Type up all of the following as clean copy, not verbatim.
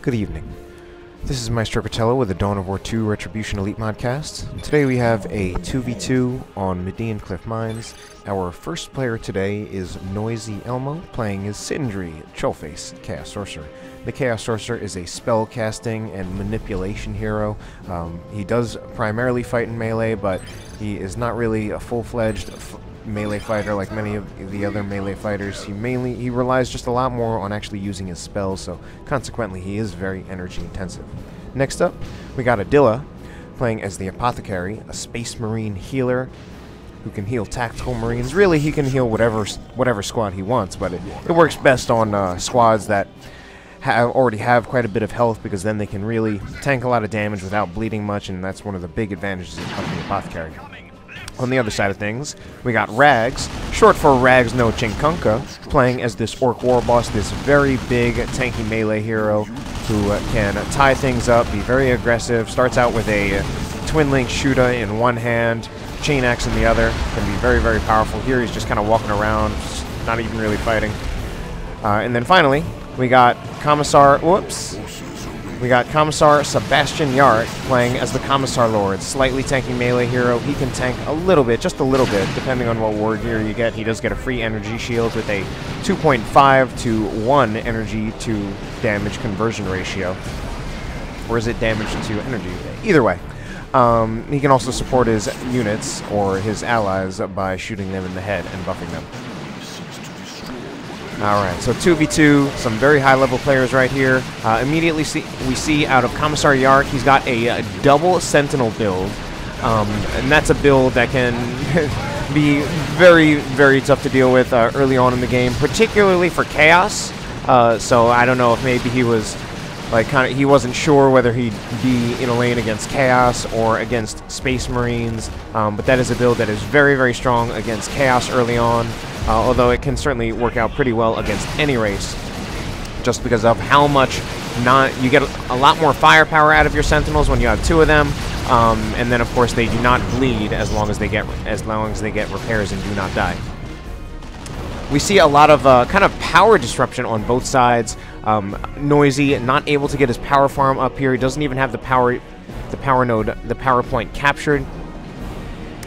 Good evening. This is Maestro Cotello with the Dawn of War 2 Retribution Elite Modcast. Today we have a 2v2 on Medean Cliff Mines. Our first player today is NoisyElmo, playing as Sindri, Trollface, Chaos Sorcerer. The Chaos Sorcerer is a spell casting and manipulation hero. He does primarily fight in melee, but he is not really a full-fledged melee fighter like many of the other melee fighters. He relies just a lot more on actually using his spells, so consequently he is very energy intensive. Next up, we got Adila, playing as the Apothecary, a space marine healer who can heal tactical marines. Really, he can heal whatever squad he wants, but it works best on squads that already have quite a bit of health, because then they can really tank a lot of damage without bleeding much, and that's one of the big advantages of the Apothecary. On the other side of things, we got Rags, short for Rags no Chinkunka, playing as this Orc Warboss, this very big tanky melee hero who can tie things up, be very aggressive, starts out with a Twin Link Shooter in one hand, Chain Axe in the other, can be very, very powerful. Here he's just kind of walking around, not even really fighting. And then finally, we got Commissar, we got Commissar Sebastian Yarrick, playing as the Commissar Lord, slightly tanky melee hero. He can tank a little bit, just a little bit, depending on what ward gear you get. He does get a free energy shield with a 2.5 to 1 energy to damage conversion ratio. Or is it damage to energy? Either way. He can also support his units, or his allies, by shooting them in the head and buffing them. Alright, so 2v2, some very high-level players right here. Immediately we see out of Commissar Yarrick, he's got a double Sentinel build. And that's a build that can be very, very tough to deal with early on in the game, particularly for Chaos. So I don't know if maybe he was, he wasn't sure whether he'd be in a lane against Chaos or against Space Marines. But that is a build that is very, very strong against Chaos early on. Although it can certainly work out pretty well against any race, just because of how much you get a lot more firepower out of your Sentinels when you have 2 of them, and then of course they do not bleed as long as they get repairs and do not die. We see a lot of kind of power disruption on both sides. Noisy not able to get his power farm up here. He doesn't even have the power point captured.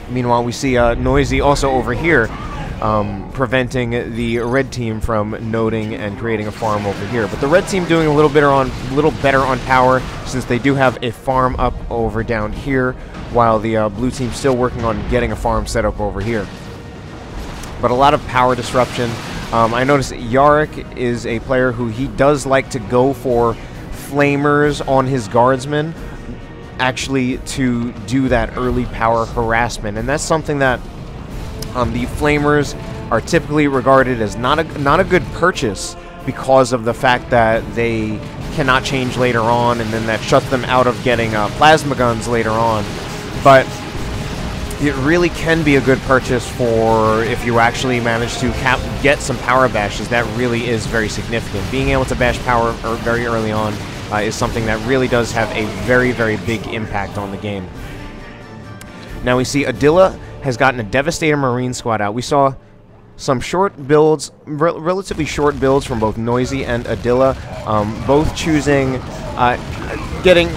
Meanwhile, we see Noisy also over here, preventing the red team from noding and creating a farm over here. But the red team doing a little better on power, since they do have a farm up over down here, while the blue team still working on getting a farm set up over here. But a lot of power disruption. I noticed Yarrick is a player who he does like to go for flamers on his guardsmen, actually, to do that early power harassment, and that's something that the flamers are typically regarded as not a good purchase, because of the fact that they cannot change later on, and then that shuts them out of getting plasma guns later on. But it really can be a good purchase for if you actually manage to get some power bashes. That really is very significant. Being able to bash power very early on is something that really does have a very, very big impact on the game. Now we see Adila has gotten a Devastator Marine squad out. We saw some short builds, relatively short builds from both Noisy and Adila, both choosing, getting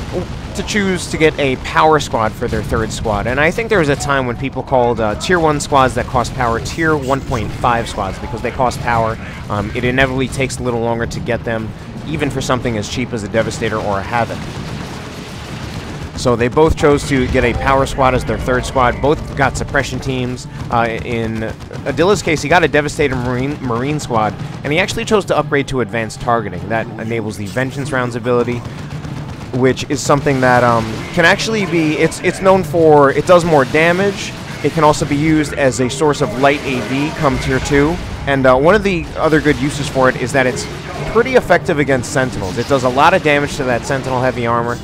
to choose to get a power squad for their third squad. And I think there was a time when people called Tier 1 squads that cost power Tier 1.5 squads, because they cost power. It inevitably takes a little longer to get them, even for something as cheap as a Devastator or a Havoc. So they both chose to get a power squad as their third squad. Both got suppression teams. In Adila's case, he got a Devastator Marine squad, and he actually chose to upgrade to advanced targeting. That enables the Vengeance Rounds ability, which is something that can actually be, it's known for, it does more damage. It can also be used as a source of light AV come Tier 2. And one of the other good uses for it is that it's pretty effective against Sentinels. It does a lot of damage to that Sentinel heavy armor.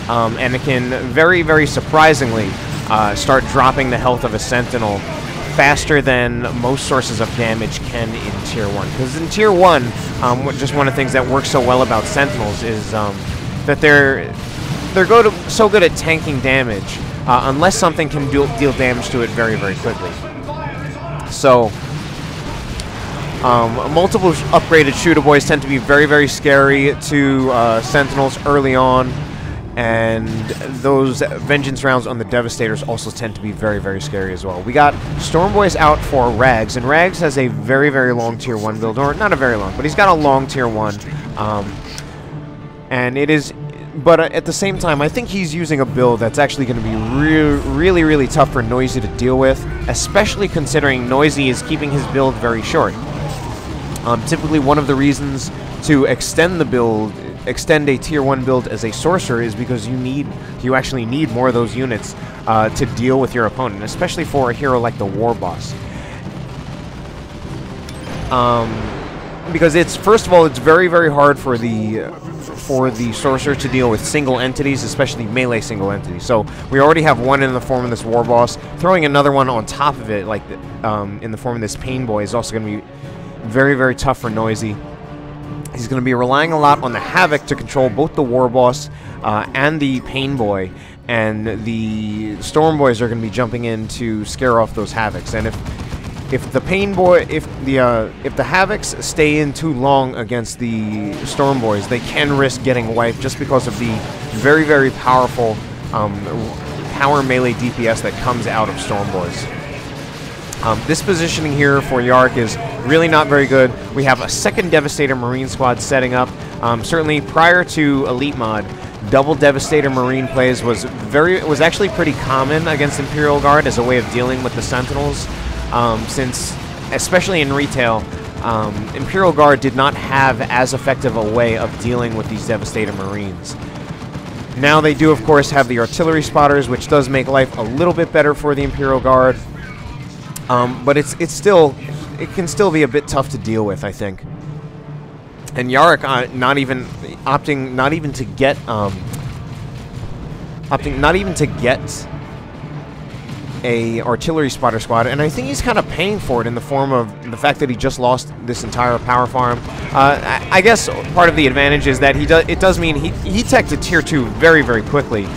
And it can very, very surprisingly start dropping the health of a Sentinel faster than most sources of damage can in Tier 1. Because in Tier 1, just one of the things that works so well about Sentinels is that they're so good at tanking damage, unless something can deal damage to it very, very quickly. So, multiple upgraded shooter boys tend to be very, very scary to Sentinels early on, and those vengeance rounds on the Devastators also tend to be very, very scary as well. We got Storm Boys out for Rags, and Rags has a very, very long Tier 1 build, or not a very long, but he's got a long Tier 1, and it is... But at the same time, I think he's using a build that's actually going to be really, really tough for Noisy to deal with, especially considering Noisy is keeping his build very short. Typically, one of the reasons to extend the build, extend a Tier 1 build as a Sorcerer is because you actually need more of those units to deal with your opponent, especially for a hero like the Warboss. Because first of all, it's very, very hard for the Sorcerer to deal with single entities, especially melee single entities. So we already have one in the form of this Warboss. Throwing another one on top of it, like in the form of this Pain Boy, is also going to be very, very tough for Noisy. He's going to be relying a lot on the Havoc to control both the Warboss and the Pain Boy, and the Storm Boys are going to be jumping in to scare off those Havocs. And if the Pain Boy, if the Havocs stay in too long against the Storm Boys, they can risk getting wiped just because of the very, very powerful power melee DPS that comes out of Storm Boys. This positioning here for Yarrick is really not very good. We have a second Devastator Marine squad setting up. Certainly prior to Elite Mod, double Devastator Marine plays was actually pretty common against Imperial Guard as a way of dealing with the Sentinels. Since, especially in retail, Imperial Guard did not have as effective a way of dealing with these Devastator Marines. Now they do, of course, have the Artillery Spotters, which does make life a little bit better for the Imperial Guard. But it can still be a bit tough to deal with, I think. And Yarrick opting not even to get a Artillery Spotter squad, and I think he's kind of paying for it in the form of the fact that he just lost this entire power farm. I guess part of the advantage is that it does mean he teched to Tier 2 very, very quickly,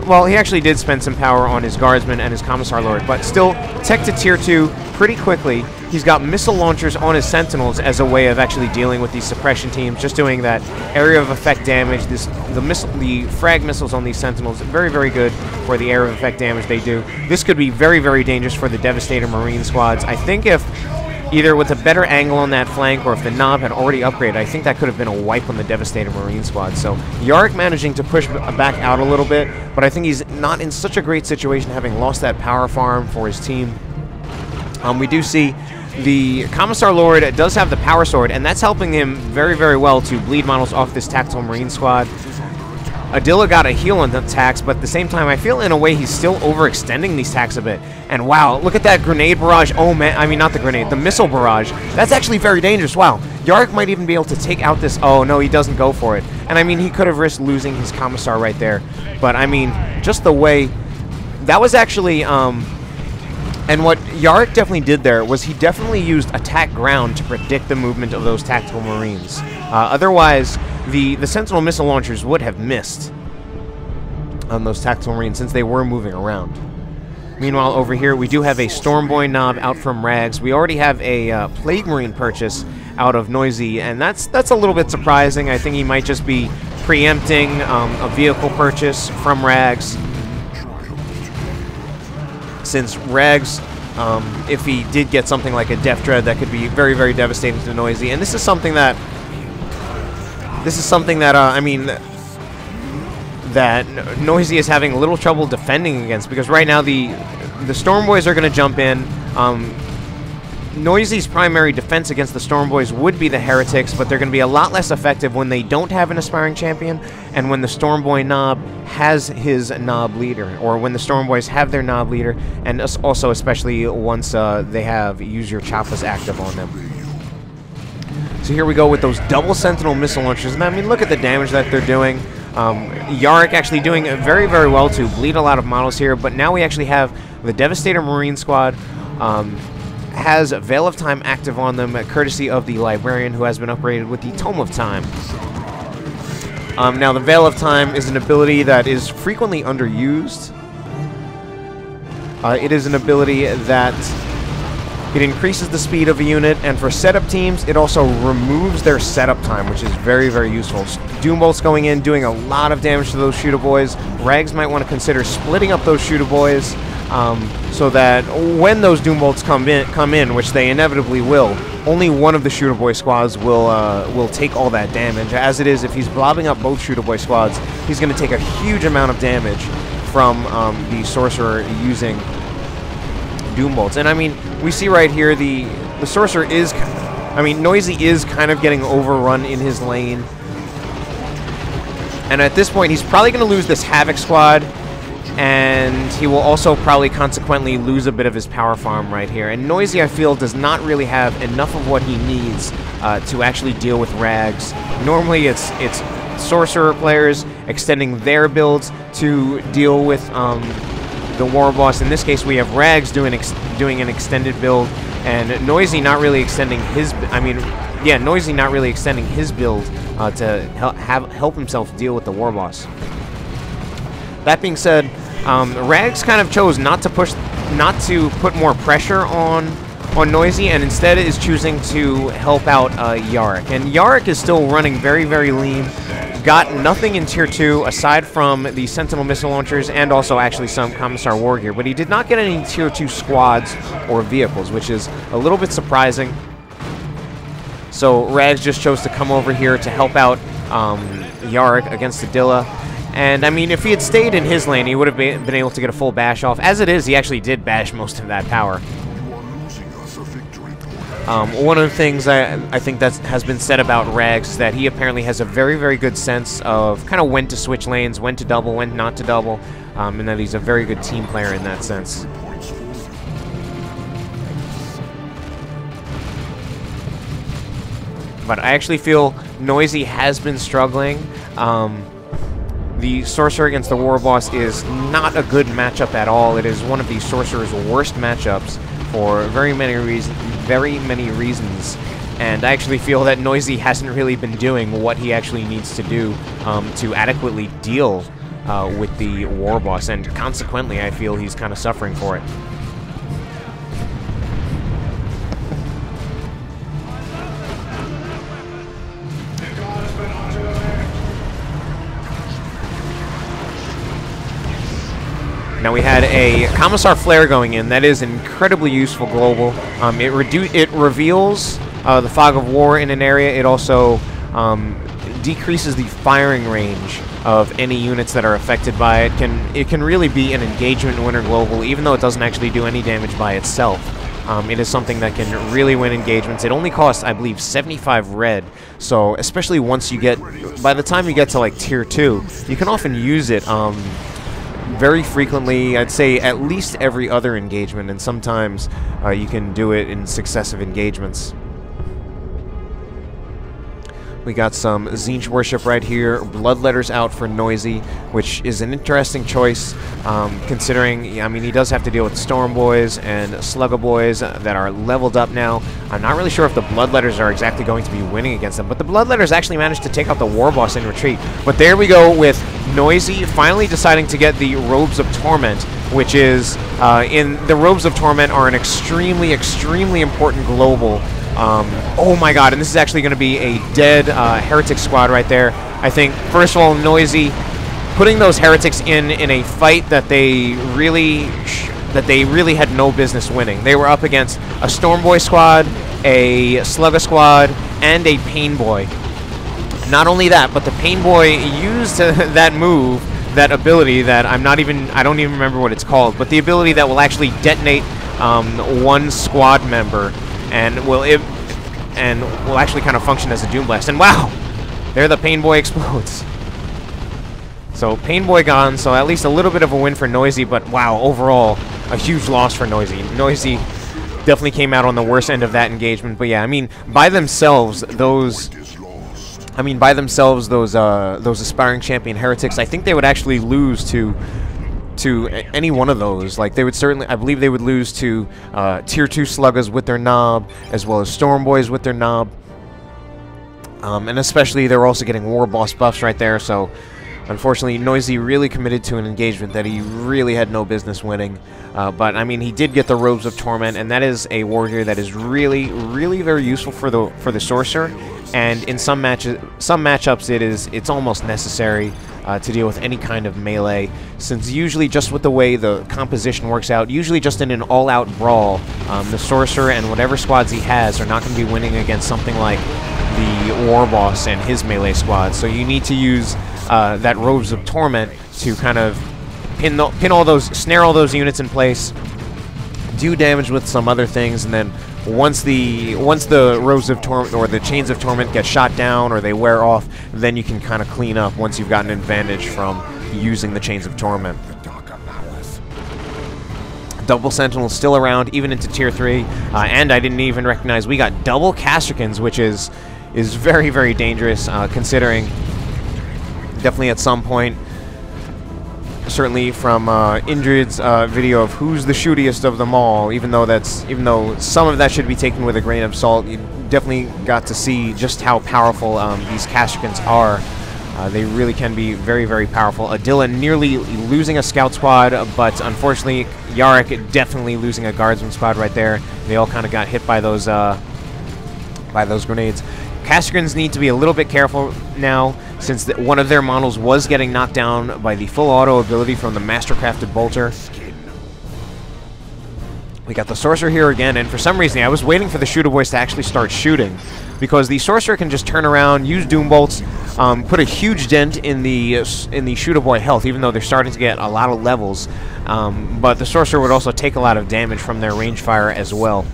well, he actually did spend some power on his Guardsman and his Commissar Lord, but still tech to Tier 2 pretty quickly. He's got missile launchers on his Sentinels as a way of actually dealing with these suppression teams, just doing that area of effect damage. The frag missiles on these Sentinels are very, very good for the area of effect damage they do. This could be very, very dangerous for the Devastator Marine squads. I think if either with a better angle on that flank or if the knob had already upgraded, I think that could have been a wipe on the Devastator Marine squad. So Yarrick managing to push back out a little bit, but I think he's not in such a great situation having lost that power farm for his team. We do see the Commissar Lord does have the Power Sword, and that's helping him very, very well to bleed models off this Tactical Marine squad. Adila got a heal on the attacks, but at the same time, I feel in a way he's still overextending these attacks a bit. And wow, look at that grenade barrage. Oh man, I mean not the grenade, the missile barrage. That's actually very dangerous. Wow, Yarrick might even be able to take out this. Oh no, he doesn't go for it. And I mean, he could have risked losing his Commissar right there. But I mean, just the way that was actually. And what Yarrick definitely did there was he definitely used attack ground to predict the movement of those Tactical Marines. Otherwise, the Sentinel missile launchers would have missed on those Tactical Marines since they were moving around. Meanwhile, over here, we do have a Storm Boy knob out from Rags. We already have a Plague Marine purchase out of Noisy, and that's a little bit surprising. I think he might just be preempting a vehicle purchase from Rags. Since Rags, if he did get something like a Death Dread, that could be very, very devastating to Noisy. And this is something that, I mean, that Noisy is having a little trouble defending against, because right now the Storm Boys are going to jump in. Noisy's primary defense against the Storm Boys would be the Heretics, but they're going to be a lot less effective when they don't have an aspiring champion, and when the Storm Boy knob has his knob leader, or when the Storm Boys have their knob leader, and also especially once they have Use Your Choppas active on them. So here we go with those double Sentinel missile launchers, and I mean, look at the damage that they're doing. Yarrick actually doing very, very well to bleed a lot of models here, but now we actually have The Devastator Marine Squad has Veil of Time active on them, courtesy of the Librarian, who has been upgraded with the Tome of Time. Now, the Veil of Time is an ability that is frequently underused. It is an ability that it increases the speed of a unit, and for setup teams, it also removes their setup time, which is very, very useful. Doombolts going in, doing a lot of damage to those shooter boys. Rags might want to consider splitting up those shooter boys, so that when those Doombolts come in, which they inevitably will, only one of the shooter boy squads will take all that damage. As it is, if he's blobbing up both shooter boy squads, he's going to take a huge amount of damage from the Sorcerer using Doombolts. And I mean, we see right here the Sorcerer is, I mean, Noisy is kind of getting overrun in his lane. And at this point, he's probably going to lose this Havoc squad, and he will also probably consequently lose a bit of his power farm right here. And Noisy, I feel, does not really have enough of what he needs to actually deal with Rags. Normally, it's Sorcerer players extending their builds to deal with the Warboss. In this case, we have Rags doing an extended build, and Noisy not really extending his. Noisy not really extending his build to help himself deal with the Warboss. That being said, Rags kind of chose not to put more pressure on Noisy, and instead is choosing to help out Yarrick. And Yarrick is still running very, very lean. Got nothing in Tier 2 aside from the Sentinel missile launchers and also actually some Commissar war gear, but he did not get any Tier 2 squads or vehicles, which is a little bit surprising. So Rags just chose to come over here to help out Yarrick against Adila. And I mean, if he had stayed in his lane, he would have been able to get a full bash off. As it is, he actually did bash most of that power. One of the things I think that has been said about Rags is that he apparently has a very, very good sense of kind of when to switch lanes, when to double, when not to double, and that he's a very good team player in that sense. But I actually feel Noisy has been struggling. The Sorcerer against the Warboss is not a good matchup at all. It is one of the Sorcerer's worst matchups for very many reasons. And I actually feel that Noisy hasn't really been doing what he actually needs to do to adequately deal with the Warboss, and consequently I feel he's kind of suffering for it. Now we had a Commissar Flare going in. That is incredibly useful global. It reveals the Fog of War in an area. It also decreases the firing range of any units that are affected by it. It can really be an engagement winner global, even though it doesn't actually do any damage by itself. It is something that can really win engagements. It only costs, I believe, 75 red. So especially once you get, by the time you get to like Tier 2, you can often use it very frequently. I'd say at least every other engagement, and sometimes you can do it in successive engagements. We got some Tzeentch Worship right here. Bloodletters out for Noisy, which is an interesting choice, considering, I mean, he does have to deal with Storm Boys and Slugga Boys that are leveled up now. I'm not really sure if the Bloodletters are exactly going to be winning against them, but the Bloodletters actually managed to take out the Warboss in retreat. But there we go with Noisy finally deciding to get the Robes of Torment, which is, the Robes of Torment are an extremely, extremely important global. Oh my god, and this is actually going to be a dead Heretic squad right there. I think, first of all, Noisy putting those Heretics in a fight that they really had no business winning. They were up against a Stormboy squad, a Slugga squad, and a Painboy. Not only that, but the Painboy used that move, that ability that I don't even remember what it's called, but the ability that will actually detonate one squad member, and will actually kind of function as a Doom Blast. And wow, there the Painboy explodes. So Painboy gone, so at least a little bit of a win for Noisy, but wow, overall a huge loss for Noisy. Noisy definitely came out on the worst end of that engagement. But yeah, I mean, by themselves those aspiring champion Heretics, I think they would actually lose to to any one of those. Like, they would certainly, I believe they would lose to Tier 2 Sluggers with their knob, as well as Storm Boys with their knob. And especially, they're also getting Warboss buffs right there, so unfortunately, Noisy really committed to an engagement that he really had no business winning. But, I mean, he did get the Robes of Torment, and that is a warrior that is really, really very useful for the Sorcerer. And in some matchups, it's almost necessary to deal with any kind of melee, since usually just with the way the composition works out, usually just in an all-out brawl, the Sorcerer and whatever squads he has are not going to be winning against something like the Warboss and his melee squad. So you need to use that Robes of Torment to kind of snare all those units in place, do damage with some other things, and then once the Robes of Torment or the Chains of Torment get shot down or they wear off, then you can kind of clean up once you've gotten an advantage from using the Chains of Torment. Double Sentinels still around, even into Tier 3, and I didn't even recognize we got double Castricans, which is very, very dangerous, considering definitely at some point, certainly from Indrid's video of who's the shootiest of them all, even though some of that should be taken with a grain of salt, you definitely got to see just how powerful these Castricans are. They really can be very, very powerful. Adila nearly losing a scout squad, but unfortunately, Yarrick definitely losing a guardsman squad right there. They all kind of got hit by those grenades. Castricans need to be a little bit careful now, since one of their models was getting knocked down by the full auto ability from the Mastercrafted Bolter. We got the Sorcerer here again, and for some reason I was waiting for the Shooter Boys to actually start shooting, because the Sorcerer can just turn around, use Doom Bolts, put a huge dent in the Shooter Boy health, even though they're starting to get a lot of levels. But the Sorcerer would also take a lot of damage from their range fire as well.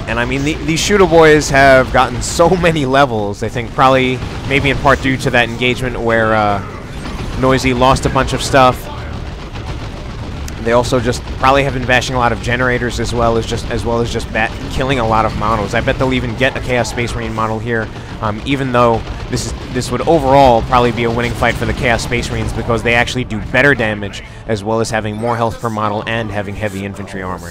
And I mean, these Shooter Boys have gotten so many levels. I think probably, maybe in part due to that engagement where Noisy lost a bunch of stuff. They also just probably have been bashing a lot of generators as well as just killing a lot of models. I bet they'll even get a Chaos Space Marine model here, even though this would overall probably be a winning fight for the Chaos Space Marines, because they actually do better damage as well as having more health per model and having heavy infantry armor.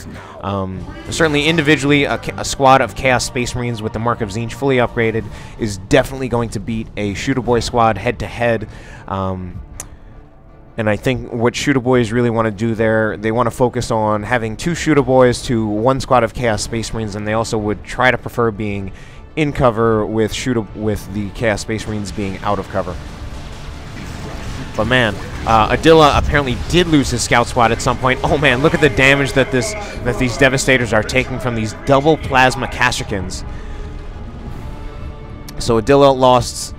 Certainly individually, a squad of Chaos Space Marines with the Mark of Tzeentch fully upgraded is definitely going to beat a Shooter Boy squad head to head. And I think what Shooter Boys really want to do there, they want to focus on having 2 Shooter Boys to 1 squad of Chaos Space Marines, and they also would try to prefer being in cover with the Chaos Space Marines being out of cover. But man, Adila apparently did lose his scout squad at some point. Oh man, look at the damage that these Devastators are taking from these double Plasma Castricans. So Adila lost...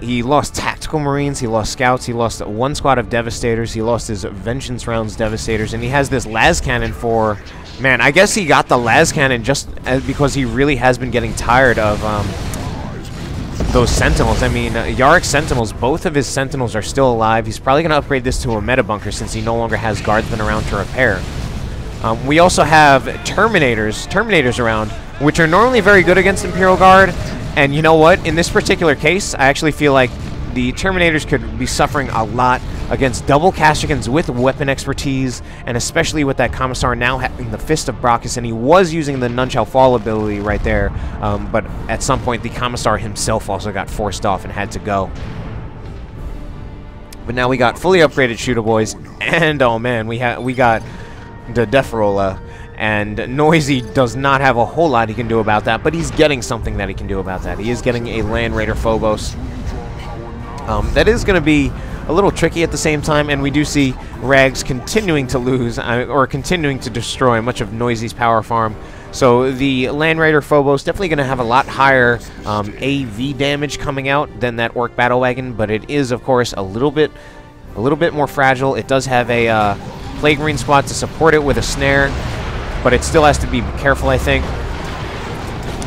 He lost Tactical Marines, he lost Scouts, he lost 1 squad of Devastators, he lost his Vengeance Rounds Devastators, and he has this Las Cannon for... Man, I guess he got the Las Cannon just because he really has been getting tired of those Sentinels. I mean, Yarrick's Sentinels, both of his Sentinels are still alive. He's probably going to upgrade this to a Meta Bunker since he no longer has Guardsmen around to repair. We also have Terminators around, which are normally very good against Imperial Guard. And you know what? In this particular case, I actually feel like the Terminators could be suffering a lot against double Castricans with weapon expertise, and especially with that Commissar now having the Fist of Brachus, and he was using the None Shall Fall ability right there, but at some point the Commissar himself also got forced off and had to go. But now we got fully upgraded Shooter Boys, and oh man, we got the Deferola. And Noisy does not have a whole lot he can do about that, but he's getting something that he can do about that. He is getting a Land Raider Phobos. That is going to be a little tricky at the same time, and we do see Rags continuing to lose, or continuing to destroy much of Noisy's power farm. So the Land Raider Phobos definitely going to have a lot higher AV damage coming out than that Orc Battle Wagon, but it is, of course, a little bit more fragile. It does have a Plague Marine squad to support it with a snare, but it still has to be careful, I think.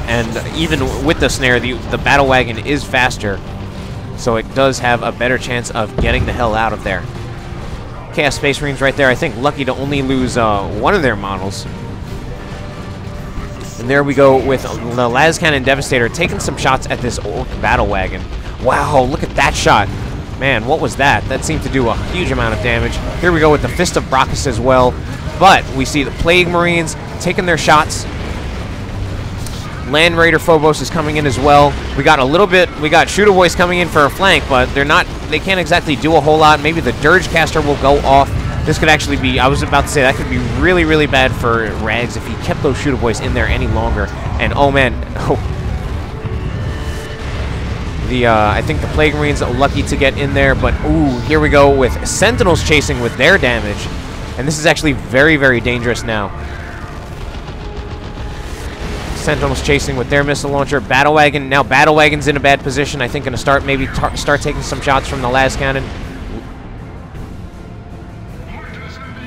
And even with the snare, the Battle Wagon is faster, so it does have a better chance of getting the hell out of there. Chaos Space Marines right there, I think, lucky to only lose 1 of their models. And there we go with the Las Cannon Devastator taking some shots at this Orc Battle Wagon. Wow, look at that shot. Man, what was that? That seemed to do a huge amount of damage. Here we go with the Fist of Brachus as well. But we see the Plague Marines taking their shots. Land Raider Phobos is coming in as well. We got Shooter Boys coming in for a flank, but they can't exactly do a whole lot. Maybe the Dirge Caster will go off. This could actually be, I was about to say, that could be really, really bad for Rags if he kept those Shooter Boys in there any longer. And oh man, I think the Plague Marines are lucky to get in there, but ooh, here we go with Sentinels chasing with their damage. And this is actually very, very dangerous now. Sentinels chasing with their missile launcher. Battle Wagon, now Battle Wagon's in a bad position. I think going to start start taking some shots from the last cannon.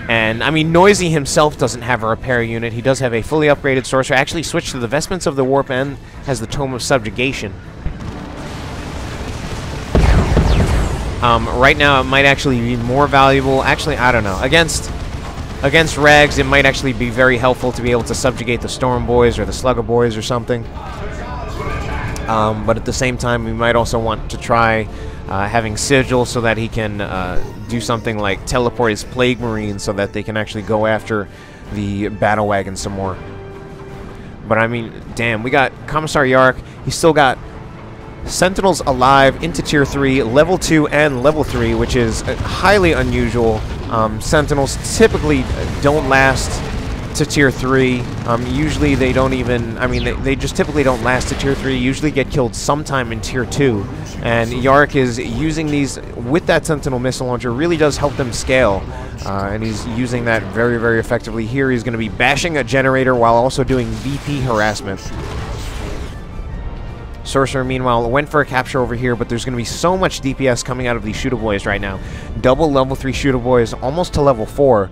And, I mean, Noisy himself doesn't have a repair unit. He does have a fully upgraded Sorcerer. Actually switched to the Vestments of the Warp and has the Tome of Subjugation. Right now, it might actually be more valuable. Actually, I don't know. Against Rags, it might actually be very helpful to be able to subjugate the Storm Boys or the Slugger Boys or something. But at the same time, we might also want to try having Sigil so that he can do something like teleport his Plague Marines so that they can actually go after the Battle Wagon some more. But I mean, damn, we got Commissar Yarrick. He's still got Sentinels alive into Tier 3, Level 2, and Level 3, which is highly unusual. Sentinels typically don't last to Tier 3. Usually they don't even, I mean, they just typically don't last to Tier 3, usually get killed sometime in Tier 2. And Yarrick is using these with that Sentinel missile launcher, really does help them scale. And he's using that very, very effectively. Here he's going to be bashing a generator while also doing VP harassment. Sorcerer, meanwhile, went for a capture over here, but there's going to be so much DPS coming out of these Shooter Boys right now. Double Level 3 Shooter Boys, almost to Level 4,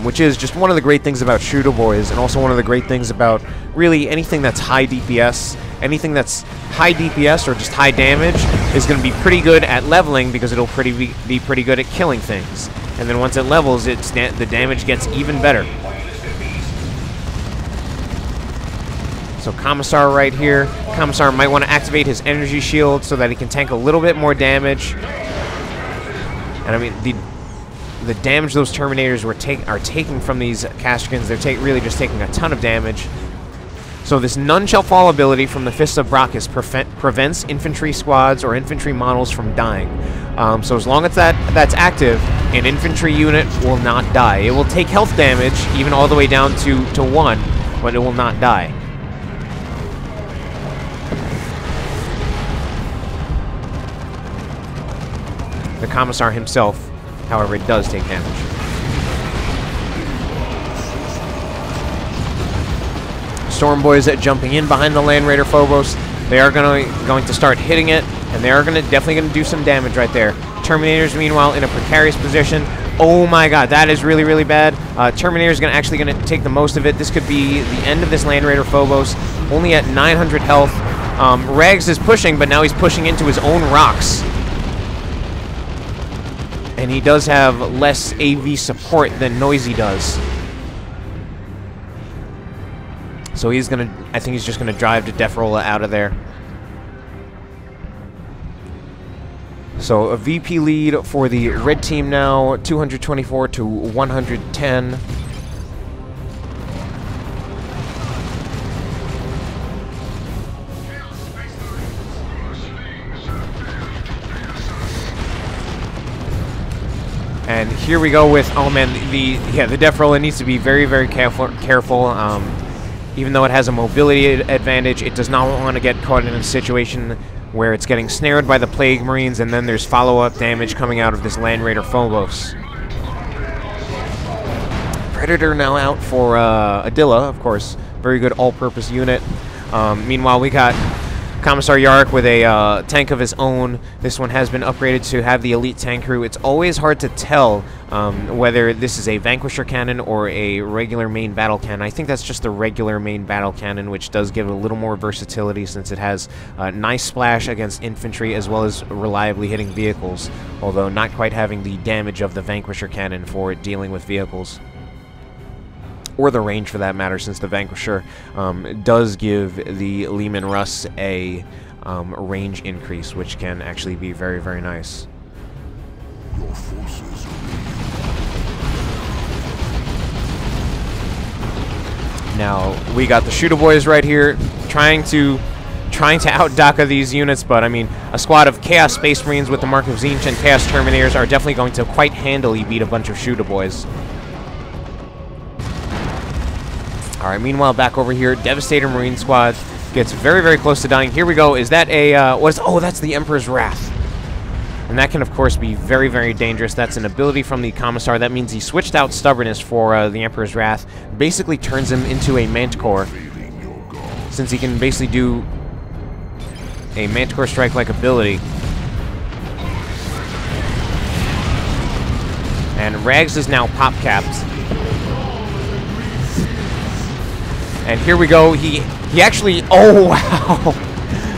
which is just one of the great things about Shooter Boys, and also one of the great things about really anything that's high DPS. Anything that's high DPS or just high damage is going to be pretty good at leveling because it'll be pretty good at killing things. And then once it levels, the damage gets even better. So Commissar right here. Commissar might want to activate his energy shield so that he can tank a little bit more damage. And I mean, the damage those Terminators are taking from these Castricans, they're really just taking a ton of damage. So this None Shall Fall ability from the Fist of Brachus prevents infantry squads or infantry models from dying. So as long as that's active, an infantry unit will not die. It will take health damage, even all the way down to 1, but it will not die. The Commissar himself, however, it does take damage. Storm Boys jumping in behind the Land Raider Phobos. They are going to start hitting it, and they are definitely going to do some damage right there. Terminators, meanwhile, in a precarious position. Oh my god, that is really, really bad. Terminator is actually going to take the most of it. This could be the end of this Land Raider Phobos, only at 900 health. Rags is pushing, but now he's pushing into his own rocks. And he does have less AV support than Noisy does. So he's gonna, I think he's just gonna drive to Defrola out of there. So a VP lead for the red team now, 224 to 110. And here we go with, oh man, the Defrola needs to be very, very careful. Even though it has a mobility advantage, it does not want to get caught in a situation where it's getting snared by the Plague Marines, and then there's follow-up damage coming out of this Land Raider Phobos. Predator now out for Adila, of course. Very good all-purpose unit. Meanwhile, we got Commissar Yarrick with a tank of his own. This one has been upgraded to have the elite tank crew. It's always hard to tell whether this is a Vanquisher cannon or a regular main battle cannon. I think that's just the regular main battle cannon, which does give it a little more versatility since it has nice splash against infantry as well as reliably hitting vehicles, although not quite having the damage of the Vanquisher cannon for dealing with vehicles. Or the range, for that matter, since the Vanquisher does give the Lehman Russ a range increase, which can actually be very, very nice. Your forces Now, we got the Shooter Boys right here trying to out-DACA these units, but I mean, a squad of Chaos Space Marines with the Mark of Tzeentch and Chaos Terminators are definitely going to quite handily beat a bunch of Shooter Boys. Alright, meanwhile, back over here, Devastator Marine Squad gets very, very close to dying. Here we go. Is that a, oh, that's the Emperor's Wrath. And that can, of course, be very, very dangerous. That's an ability from the Commissar. That means he switched out Stubbornness for the Emperor's Wrath. Basically turns him into a Manticore, since he can basically do a Manticore Strike-like ability. And Rags is now pop-capped. And here we go. He actually... Oh, wow.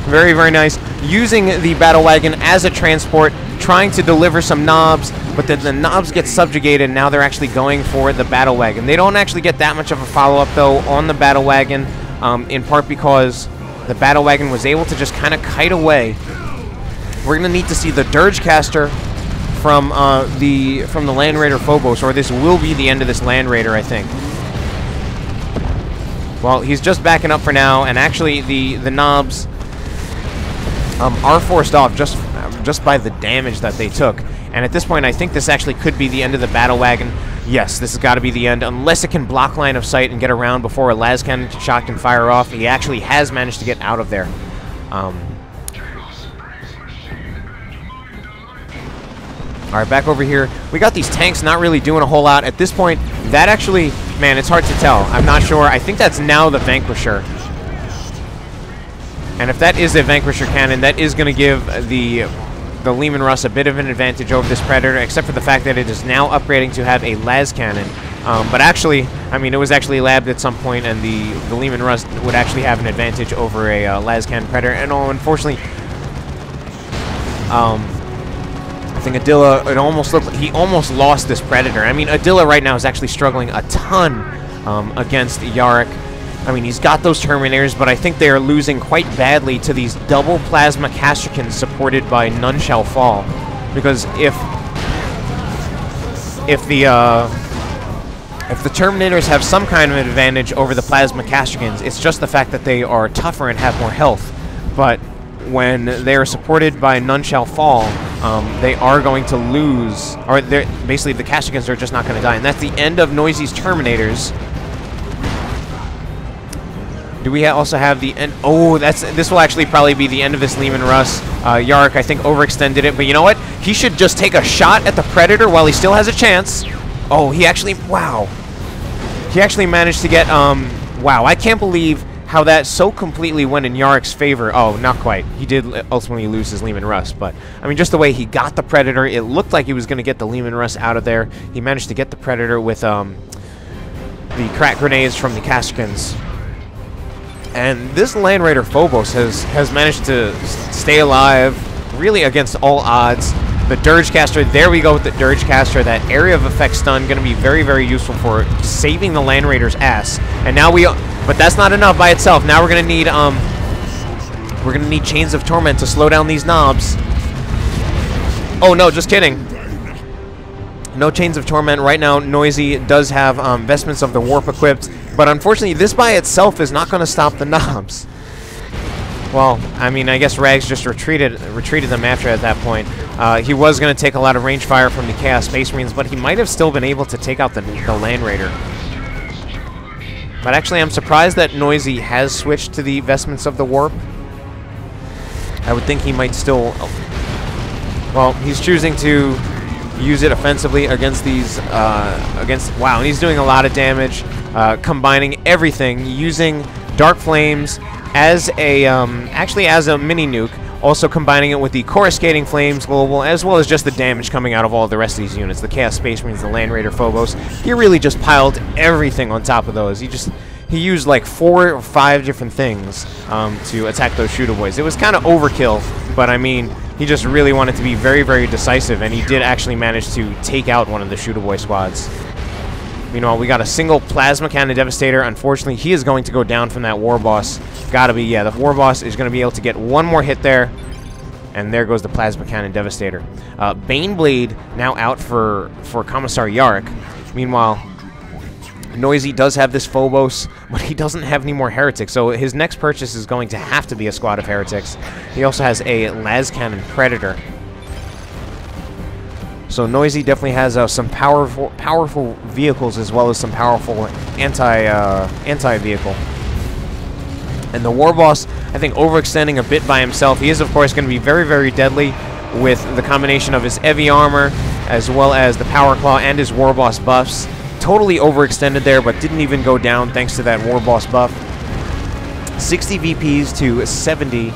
Very, very nice. Using the Battle Wagon as a transport, trying to deliver some knobs, but then the knobs get subjugated, and now they're actually going for the Battle Wagon. They don't actually get that much of a follow-up, though, on the Battle Wagon, in part because the Battle Wagon was able to just kind of kite away. We're going to need to see the Dirge Caster from the Land Raider Phobos, or this will be the end of this Land Raider, I think. Well, he's just backing up for now, and actually the knobs are forced off just by the damage that they took. And at this point, I think this actually could be the end of the Battle Wagon. Yes, this has got to be the end, unless it can block line of sight and get around before a las cannon shot can fire off. He actually has managed to get out of there. Alright, back over here. We got these tanks not really doing a whole lot. At this point, that actually... Man, it's hard to tell. I'm not sure. I think that's now the Vanquisher. And if that is a Vanquisher cannon, that is going to give the Leman Russ a bit of an advantage over this Predator, except for the fact that it is now upgrading to have a las cannon. But actually, I mean, it was actually labbed at some point, and the Leman Russ would actually have an advantage over a las cannon Predator. And unfortunately, I think Adila, it almost looked like he almost lost this Predator. I mean, Adila right now is actually struggling a ton against Yarrick. I mean, he's got those Terminators, but I think they are losing quite badly to these double Plasma Castricans supported by None Shall Fall. Because if the Terminators have some kind of advantage over the Plasma Castricans, it's just the fact that they are tougher and have more health. But when they are supported by None Shall Fall, they are going to lose, or basically the Castricans are just not going to die. And that's the end of Noisy's Terminators. Do we also have the end? Oh, this will actually probably be the end of this Leman Russ. Yarrick, I think, overextended it, but you know what? He should just take a shot at the Predator while he still has a chance. Oh, he actually, wow. He actually managed to get, wow, I can't believe how that so completely went in Yarrick's favor. Oh, not quite. He did ultimately lose his Leman Russ, but I mean, just the way he got the Predator, it looked like he was going to get the Leman Russ out of there. He managed to get the Predator with the crack grenades from the Castricans. And this Land Raider Phobos has managed to stay alive, really against all odds. The Dirge Caster, there we go with the Dirge Caster. That area of effect stun going to be very, very useful for saving the Land Raider's ass. And now but that's not enough by itself. Now we're going to need Chains of Torment to slow down these knobs. Oh no, just kidding. No Chains of Torment right now. Noisy does have Vestments of the Warp equipped, but unfortunately this by itself is not going to stop the knobs. Well, I mean, I guess Rags just retreated them after at that point. He was going to take a lot of range fire from the Chaos Space Marines, but he might have still been able to take out the Land Raider. But actually, I'm surprised that Noisy has switched to the Vestments of the Warp. I would think he might still... Well, he's choosing to use it offensively against these... Wow, and he's doing a lot of damage, combining everything, using Dark Flames as a... actually, as a mini-nuke, also combining it with the Coruscating Flames Global, as well as just the damage coming out of all the rest of these units. The Chaos Space Marines, the Land Raider Phobos. He really just piled everything on top of those. He used like 4 or 5 different things to attack those Shooter Boys. It was kind of overkill, but I mean, he just really wanted to be very, very decisive, and he did actually manage to take out one of the Shooter Boy squads. Meanwhile, we got a single Plasma Cannon Devastator. Unfortunately, he is going to go down from that Warboss. Gotta be, yeah, the Warboss is going to be able to get one more hit there. And there goes the Plasma Cannon Devastator. Baneblade now out for Commissar Yarrick. Meanwhile, Noisy does have this Phobos, but he doesn't have any more Heretics, so his next purchase is going to have to be a squad of Heretics. He also has a Las Cannon Predator. So Noisy definitely has some powerful vehicles as well as some powerful anti-vehicle. And the Warboss, I think, overextending a bit by himself. He is, of course, going to be very, very deadly with the combination of his heavy armor as well as the Power Claw and his Warboss buffs. Totally overextended there, but didn't even go down thanks to that Warboss buff. 60 VPs to 70.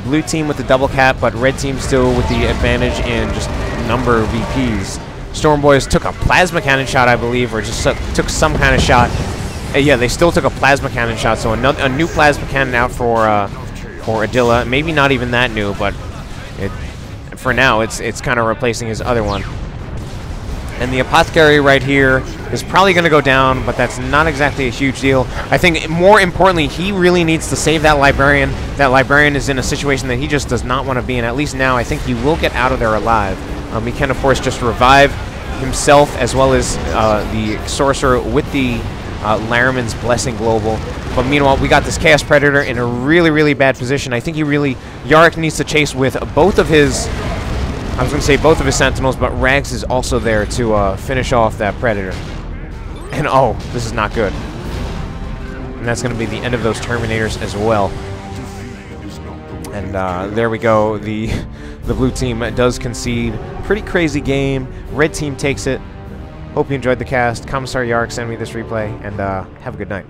Blue team with the double cap, but red team still with the advantage in just number of VPs. Storm Boys took a plasma cannon shot, I believe, or just took some kind of shot. Yeah, they still took a plasma cannon shot, so a new plasma cannon out for Adila. Maybe not even that new, but for now it's kind of replacing his other one. And the Apothecary right here is probably going to go down, but that's not exactly a huge deal. I think more importantly, he really needs to save that Librarian. That Librarian is in a situation that he just does not want to be in. At least now, I think he will get out of there alive. He can, of course, just revive himself as well as the Sorcerer with the Laraman's Blessing Global. But meanwhile, we got this Chaos Predator in a really, really bad position. I think Yarrick needs to chase with both of his... I was going to say both of his Sentinels, but Rags is also there to finish off that Predator. And oh, this is not good. And that's going to be the end of those Terminators as well. And there we go. The blue team does concede. Pretty crazy game. Red team takes it. Hope you enjoyed the cast. Commissar Yarrick, send me this replay, and have a good night.